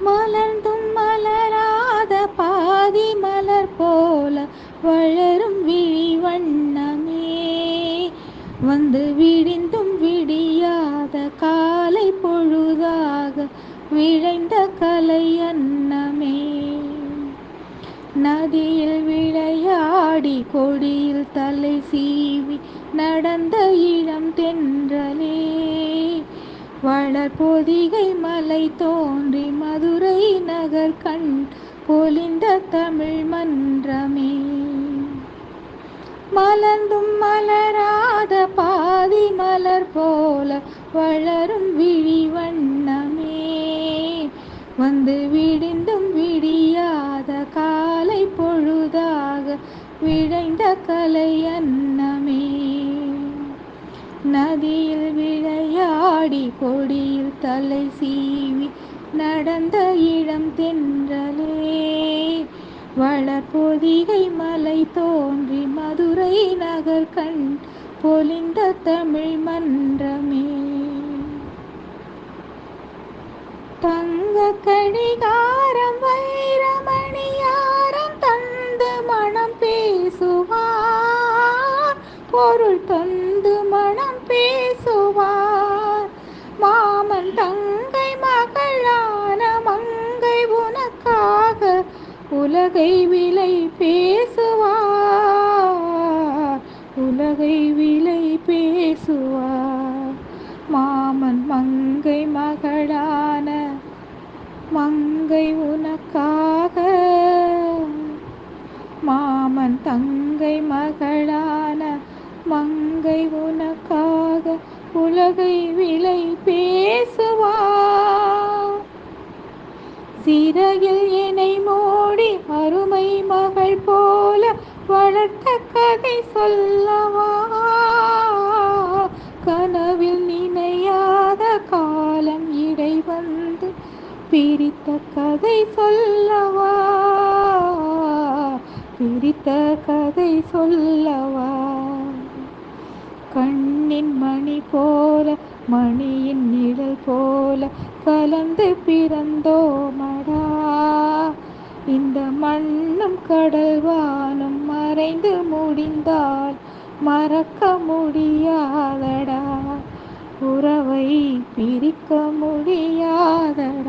மலர்ந்தும் மலராத பாதி மலர் போல வளரும் விழி வண்ணமே, வந்து விடிந்தும் விடியாத காலை பொழுதாக விழைந்த கலை அன்னமே. நதியில் விளையாடி கொடியில் தலை சீவி நடந்த இளம் தென்றலே, வளர் பொதிகை மலை தோன்றி மதுரை நகர் கண் பொலிந்த தமிழ் மன்றமே. மலர்ந்தும் மலராத பாதி மலர் போல வளரும் விழி வண்ணமே, வந்து விடிந்தும் விடியாத காலை பொழுதாக விழைந்த கலை அன்னமே. நதியில் விளையாடி கொடியில் தலை சீவி நடந்த இளம் தென்றலே, வளர் பொதிகை மலை தோன்றி மதுரை நகர் கண் பொலிந்த தமிழ் மன்றமே. தங்க கடிகாரம் வைரமணியாரம் தந்து மனம் பேசுவார், பொருள் தந்து மனம் பேசுவார். மாமன் தங்கை மகளான மங்கை உனக்காக உலகை விலை பேசுவார், உலகை விலை பேசுவார். மாமன் மங்கை மகளான மங்கை உனக்காக, மாமன் தங்கை மகளான மங்கை உனக்காக உலகை விலை பேசுவார். சிறையில் என்னை மூடி அருமை மகள் போல வளர்த்த கதை சொல்லவா, கனவில் நினையாத காலம் இடை வந்து பிரித்த கதை சொல்லவா, பிரித்த கதை சொல்லவா. கண்ணின் மணி போல மணியின் நிழல் போல கலந்து பிறந்தோமடா, இந்த மண்ணும் கடல் வானும் மறைந்து முடிந்தால் மறக்க முடியாதடா, உறவை பிரிக்க முடியாதடா.